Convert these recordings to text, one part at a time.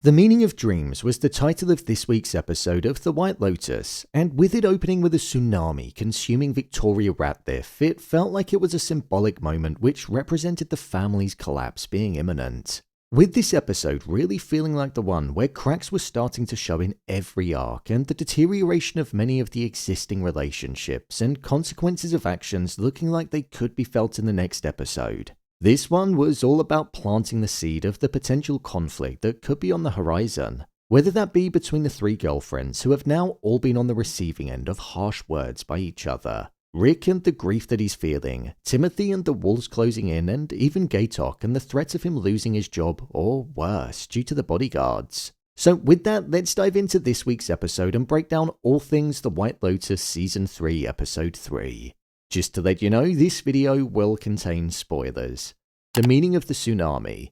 The Meaning of Dreams was the title of this week's episode of The White Lotus, and with it opening with a tsunami consuming Victoria Ratliff, it felt like it was a symbolic moment which represented the family's collapse being imminent. With this episode really feeling like the one where cracks were starting to show in every arc and the deterioration of many of the existing relationships and consequences of actions looking like they could be felt in the next episode. This one was all about planting the seed of the potential conflict that could be on the horizon, whether that be between the three girlfriends who have now all been on the receiving end of harsh words by each other, Rick and the grief that he's feeling, Timothy and the walls closing in, and even Gaitok and the threats of him losing his job, or worse, due to the bodyguards. So with that, let's dive into this week's episode and break down all things The White Lotus Season 3 Episode 3. Just to let you know, this video will contain spoilers. The meaning of the tsunami.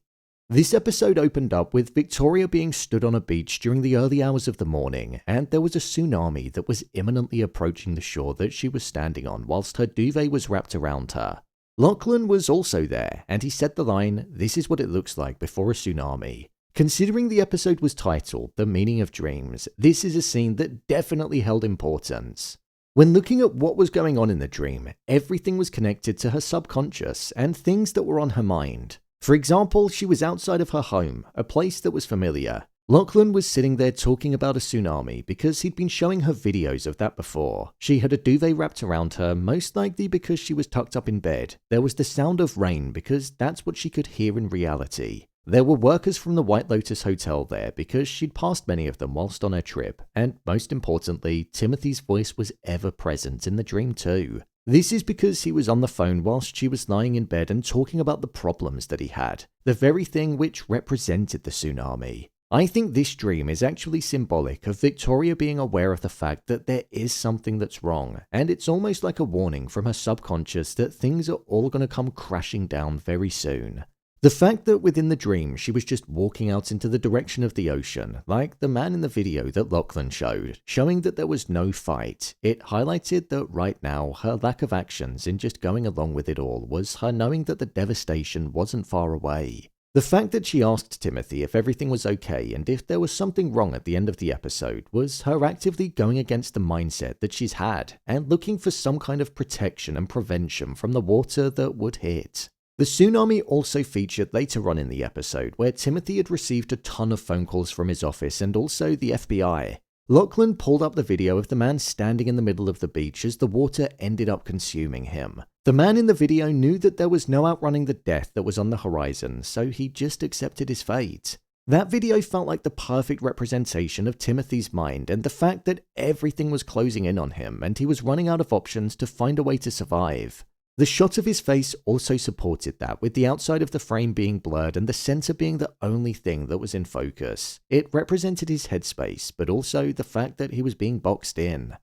This episode opened up with Victoria being stood on a beach during the early hours of the morning, and there was a tsunami that was imminently approaching the shore that she was standing on whilst her duvet was wrapped around her. Lachlan was also there, and he said the line, "This is what it looks like before a tsunami." Considering the episode was titled The Meaning of Dreams, this is a scene that definitely held importance. When looking at what was going on in the dream, everything was connected to her subconscious and things that were on her mind. For example, she was outside of her home, a place that was familiar. Lachlan was sitting there talking about a tsunami because he'd been showing her videos of that before. She had a duvet wrapped around her, most likely because she was tucked up in bed. There was the sound of rain because that's what she could hear in reality. There were workers from the White Lotus Hotel there because she'd passed many of them whilst on her trip, and most importantly, Timothy's voice was ever present in the dream too. This is because he was on the phone whilst she was lying in bed and talking about the problems that he had, the very thing which represented the tsunami. I think this dream is actually symbolic of Victoria being aware of the fact that there is something that's wrong, and it's almost like a warning from her subconscious that things are all going to come crashing down very soon. The fact that within the dream she was just walking out into the direction of the ocean, like the man in the video that Lachlan showed, showing that there was no fight, it highlighted that right now her lack of actions in just going along with it all was her knowing that the devastation wasn't far away. The fact that she asked Timothy if everything was okay and if there was something wrong at the end of the episode was her actively going against the mindset that she's had and looking for some kind of protection and prevention from the water that would hit. The tsunami also featured later on in the episode where Timothy had received a ton of phone calls from his office and also the FBI. Lachlan pulled up the video of the man standing in the middle of the beach as the water ended up consuming him. The man in the video knew that there was no outrunning the death that was on the horizon, so he just accepted his fate. That video felt like the perfect representation of Timothy's mind and the fact that everything was closing in on him and he was running out of options to find a way to survive. The shot of his face also supported that, with the outside of the frame being blurred and the center being the only thing that was in focus. It represented his headspace, but also the fact that he was being boxed in.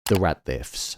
The Ratliffs.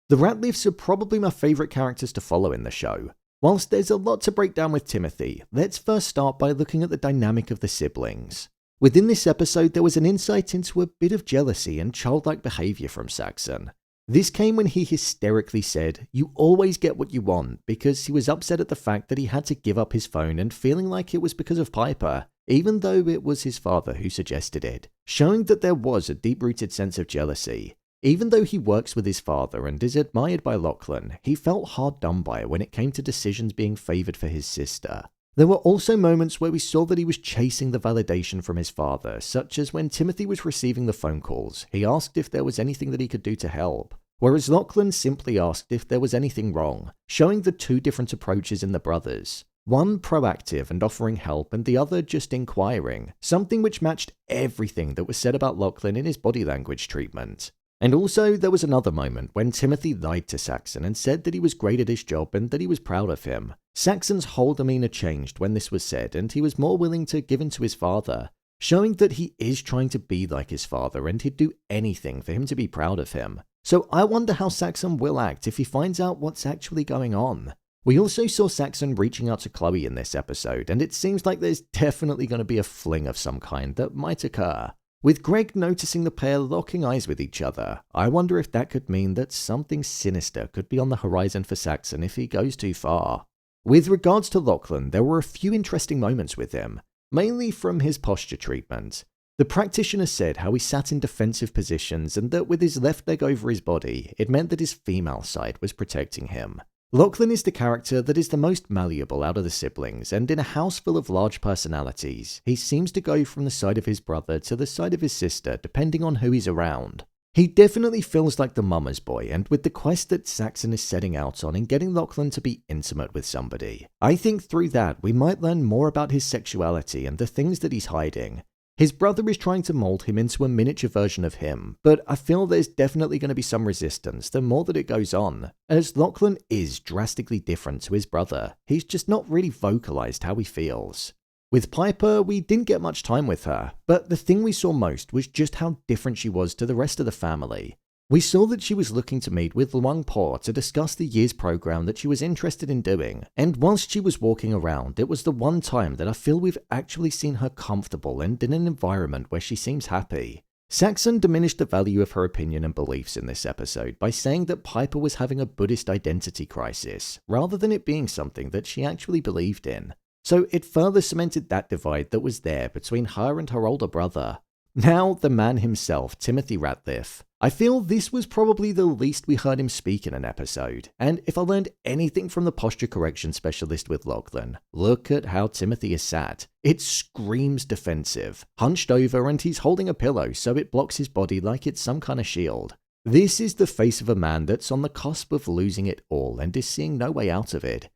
The Ratliffs are probably my favorite characters to follow in the show. Whilst there's a lot to break down with Timothy, let's first start by looking at the dynamic of the siblings. Within this episode, there was an insight into a bit of jealousy and childlike behavior from Saxon. This came when he hysterically said, "You always get what you want," because he was upset at the fact that he had to give up his phone and feeling like it was because of Piper, even though it was his father who suggested it, showing that there was a deep-rooted sense of jealousy. Even though he works with his father and is admired by Lachlan, he felt hard done by when it came to decisions being favoured for his sister. There were also moments where we saw that he was chasing the validation from his father, such as when Timothy was receiving the phone calls, he asked if there was anything that he could do to help, whereas Lachlan simply asked if there was anything wrong, showing the two different approaches in the brothers. One proactive and offering help, and the other just inquiring, something which matched everything that was said about Lachlan in his body language treatment. And also, there was another moment when Timothy lied to Saxon and said that he was great at his job and that he was proud of him. Saxon's whole demeanor changed when this was said, and he was more willing to give in to his father, showing that he is trying to be like his father and he'd do anything for him to be proud of him. So I wonder how Saxon will act if he finds out what's actually going on. We also saw Saxon reaching out to Chloe in this episode, and it seems like there's definitely going to be a fling of some kind that might occur. With Greg noticing the pair locking eyes with each other, I wonder if that could mean that something sinister could be on the horizon for Saxon if he goes too far. With regards to Lachlan, there were a few interesting moments with him. mainly from his posture treatment. The practitioner said how he sat in defensive positions and that with his left leg over his body, it meant that his female side was protecting him. Lachlan is the character that is the most malleable out of the siblings, and in a house full of large personalities, he seems to go from the side of his brother to the side of his sister depending on who he's around. He definitely feels like the mama's boy, and with the quest that Saxon is setting out on in getting Lachlan to be intimate with somebody, I think through that we might learn more about his sexuality and the things that he's hiding. His brother is trying to mold him into a miniature version of him, but I feel there's definitely going to be some resistance the more that it goes on, as Lachlan is drastically different to his brother. He's just not really vocalized how he feels. With Piper, we didn't get much time with her, but the thing we saw most was just how different she was to the rest of the family. We saw that she was looking to meet with Luang Po to discuss the year's program that she was interested in doing, and whilst she was walking around, it was the one time that I feel we've actually seen her comfortable and in an environment where she seems happy. Saxon diminished the value of her opinion and beliefs in this episode by saying that Piper was having a Buddhist identity crisis, rather than it being something that she actually believed in. So it further cemented that divide that was there between her and her older brother. Now, the man himself, Timothy Ratliff. I feel this was probably the least we heard him speak in an episode, and if I learned anything from the posture correction specialist with Lachlan, look at how Timothy is sat. It screams defensive, hunched over, and he's holding a pillow so it blocks his body like it's some kind of shield. This is the face of a man that's on the cusp of losing it all and is seeing no way out of it.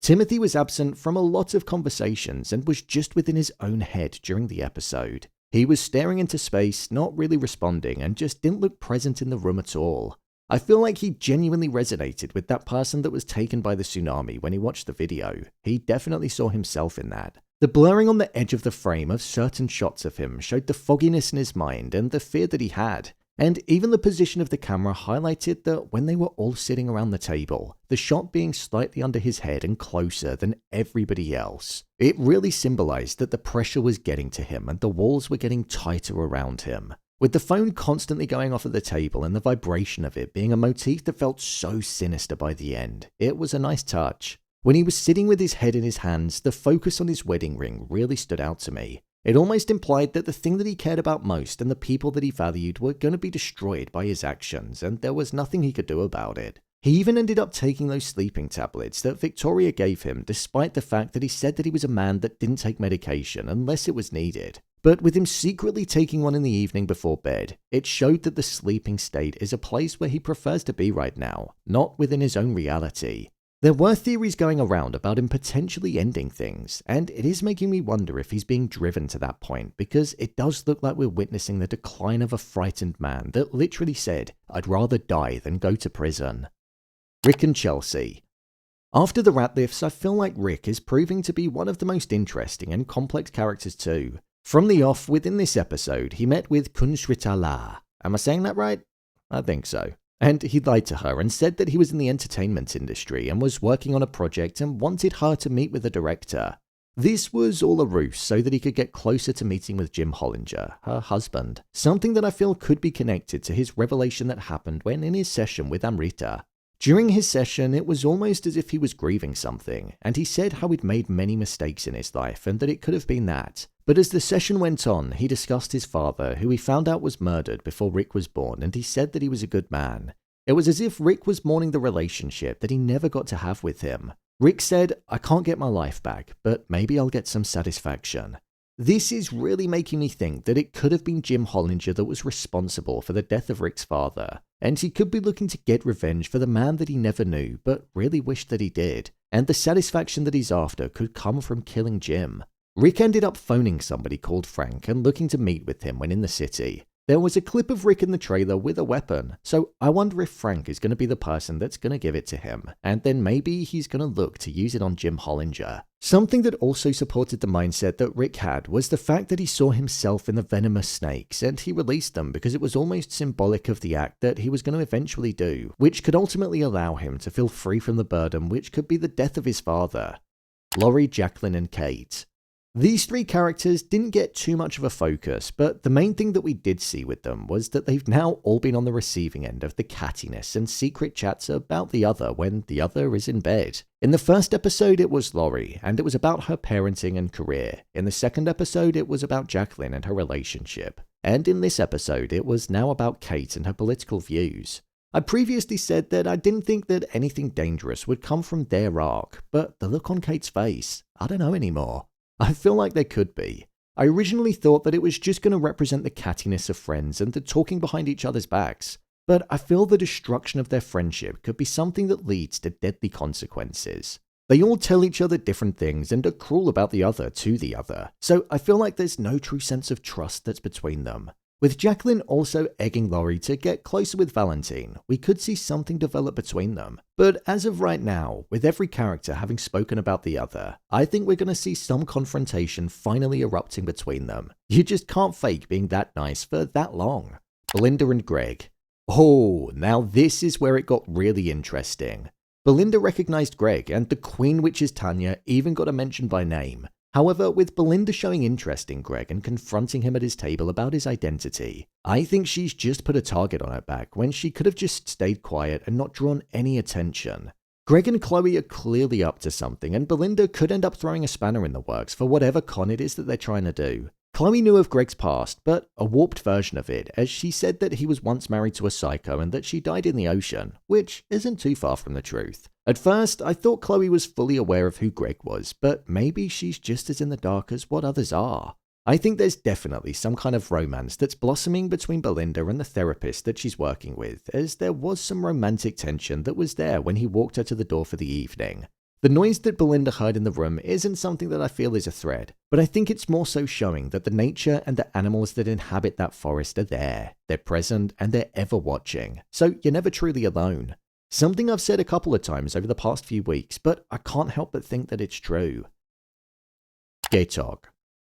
Timothy was absent from a lot of conversations and was just within his own head during the episode. He was staring into space, not really responding, and just didn't look present in the room at all. I feel like he genuinely resonated with that person that was taken by the tsunami when he watched the video. He definitely saw himself in that. The blurring on the edge of the frame of certain shots of him showed the fogginess in his mind and the fear that he had. And even the position of the camera highlighted that when they were all sitting around the table, the shot being slightly under his head and closer than everybody else. It really symbolized that the pressure was getting to him and the walls were getting tighter around him. With the phone constantly going off at the table and the vibration of it being a motif that felt so sinister by the end, it was a nice touch. When he was sitting with his head in his hands, the focus on his wedding ring really stood out to me. It almost implied that the thing that he cared about most and the people that he valued were going to be destroyed by his actions, and there was nothing he could do about it. He even ended up taking those sleeping tablets that Victoria gave him, despite the fact that he said that he was a man that didn't take medication unless it was needed. But with him secretly taking one in the evening before bed, it showed that the sleeping state is a place where he prefers to be right now, not within his own reality. There were theories going around about him potentially ending things, and it is making me wonder if he's being driven to that point, because it does look like we're witnessing the decline of a frightened man that literally said, "I'd rather die than go to prison." Rick and Chelsea. After the Ratliffs, I feel like Rick is proving to be one of the most interesting and complex characters too. From the off, within this episode, he met with Kun Shritala. Am I saying that right? I think so. And he lied to her and said that he was in the entertainment industry and was working on a project and wanted her to meet with the director. This was all a ruse so that he could get closer to meeting with Jim Hollinger, her husband, something that I feel could be connected to his revelation that happened when in his session with Amrita. During his session, it was almost as if he was grieving something, and he said how he'd made many mistakes in his life and that it could have been that. But as the session went on, he discussed his father, who he found out was murdered before Rick was born, and he said that he was a good man. It was as if Rick was mourning the relationship that he never got to have with him. Rick said, "I can't get my life back, but maybe I'll get some satisfaction." This is really making me think that it could have been Jim Hollinger that was responsible for the death of Rick's father, and he could be looking to get revenge for the man that he never knew, but really wished that he did, and the satisfaction that he's after could come from killing Jim. Rick ended up phoning somebody called Frank and looking to meet with him when in the city. There was a clip of Rick in the trailer with a weapon, so I wonder if Frank is going to be the person that's going to give it to him, and then maybe he's going to look to use it on Jim Hollinger. Something that also supported the mindset that Rick had was the fact that he saw himself in the venomous snakes, and he released them because it was almost symbolic of the act that he was going to eventually do, which could ultimately allow him to feel free from the burden which could be the death of his father. Laurie, Jaclyn, and Kate. These three characters didn't get too much of a focus, but the main thing that we did see with them was that they've now all been on the receiving end of the cattiness and secret chats about the other when the other is in bed. In the first episode, it was Laurie, and it was about her parenting and career. In the second episode, it was about Jaclyn and her relationship. And in this episode, it was now about Kate and her political views. I previously said that I didn't think that anything dangerous would come from their arc, but the look on Kate's face, I don't know anymore. I feel like there could be. I originally thought that it was just going to represent the cattiness of friends and the talking behind each other's backs, but I feel the destruction of their friendship could be something that leads to deadly consequences. They all tell each other different things and are cruel about the other to the other, so I feel like there's no true sense of trust that's between them. With Jaclyn also egging Laurie to get closer with Valentine, we could see something develop between them. But as of right now, with every character having spoken about the other, I think we're going to see some confrontation finally erupting between them. You just can't fake being that nice for that long. Belinda and Greg. Oh, now this is where it got really interesting. Belinda recognized Greg, and the Queen Witch's Tanya even got a mention by name. However, with Belinda showing interest in Greg and confronting him at his table about his identity, I think she's just put a target on her back when she could have just stayed quiet and not drawn any attention. Greg and Chloe are clearly up to something, and Belinda could end up throwing a spanner in the works for whatever con it is that they're trying to do. Chloe knew of Greg's past, but a warped version of it, as she said that he was once married to a psycho and that she died in the ocean, which isn't too far from the truth. At first, I thought Chloe was fully aware of who Greg was, but maybe she's just as in the dark as what others are. I think there's definitely some kind of romance that's blossoming between Belinda and the therapist that she's working with, as there was some romantic tension that was there when he walked her to the door for the evening. The noise that Belinda heard in the room isn't something that I feel is a threat, but I think it's more so showing that the nature and the animals that inhabit that forest are there. They're present and they're ever watching, so you're never truly alone. Something I've said a couple of times over the past few weeks, but I can't help but think that it's true. Gaitok.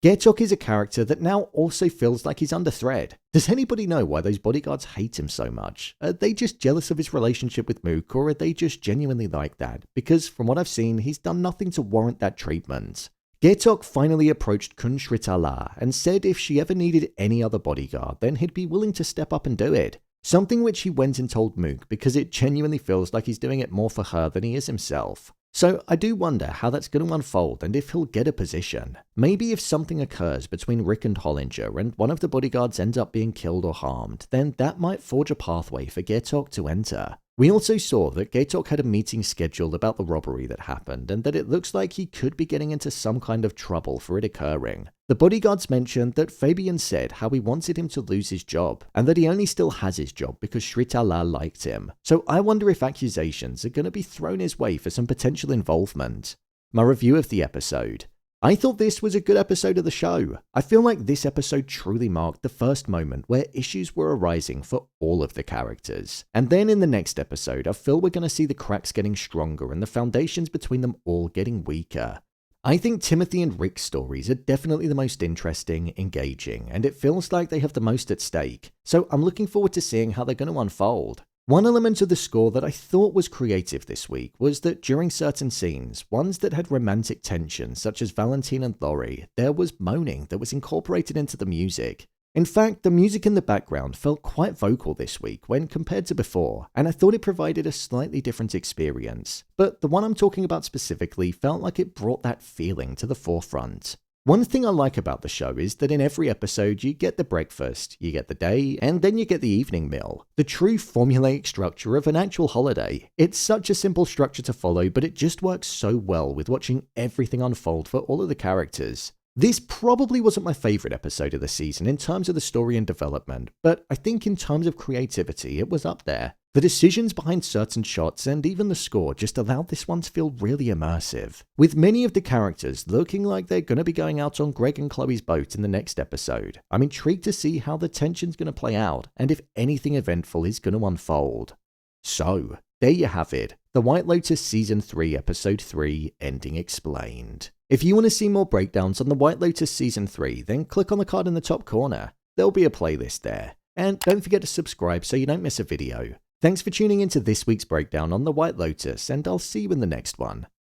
Gaitok is a character that now also feels like he's under threat. Does anybody know why those bodyguards hate him so much? Are they just jealous of his relationship with Mook, or are they just genuinely like that? Because from what I've seen, he's done nothing to warrant that treatment. Gaitok finally approached Kun Shritala and said if she ever needed any other bodyguard, then he'd be willing to step up and do it. Something which he went and told Mook because it genuinely feels like he's doing it more for her than he is himself. So I do wonder how that's going to unfold and if he'll get a position. Maybe if something occurs between Rick and Hollinger and one of the bodyguards ends up being killed or harmed, then that might forge a pathway for Gaitok to enter. We also saw that Gaitok had a meeting scheduled about the robbery that happened and that it looks like he could be getting into some kind of trouble for it occurring. The bodyguards mentioned that Fabian said how he wanted him to lose his job and that he only still has his job because Shritala liked him. So I wonder if accusations are going to be thrown his way for some potential involvement. My review of the episode. I thought this was a good episode of the show. I feel like this episode truly marked the first moment where issues were arising for all of the characters. And then in the next episode, I feel we're going to see the cracks getting stronger and the foundations between them all getting weaker. I think Timothy and Rick's stories are definitely the most interesting, engaging, and it feels like they have the most at stake. So I'm looking forward to seeing how they're going to unfold. One element of the score that I thought was creative this week was that during certain scenes, ones that had romantic tension such as Valentine and Laurie, there was moaning that was incorporated into the music. In fact, the music in the background felt quite vocal this week when compared to before, and I thought it provided a slightly different experience. But the one I'm talking about specifically felt like it brought that feeling to the forefront. One thing I like about the show is that in every episode you get the breakfast, you get the day, and then you get the evening meal. The true formulaic structure of an actual holiday. It's such a simple structure to follow, but it just works so well with watching everything unfold for all of the characters. This probably wasn't my favourite episode of the season in terms of the story and development, but I think in terms of creativity it was up there. The decisions behind certain shots and even the score just allowed this one to feel really immersive, with many of the characters looking like they're going to be going out on Greg and Chloe's boat in the next episode. I'm intrigued to see how the tension's going to play out and if anything eventful is going to unfold. So, there you have it, The White Lotus Season 3 Episode 3 Ending Explained. If you want to see more breakdowns on The White Lotus Season 3, then click on the card in the top corner. There'll be a playlist there. And don't forget to subscribe so you don't miss a video. Thanks for tuning into this week's breakdown on The White Lotus, and I'll see you in the next one.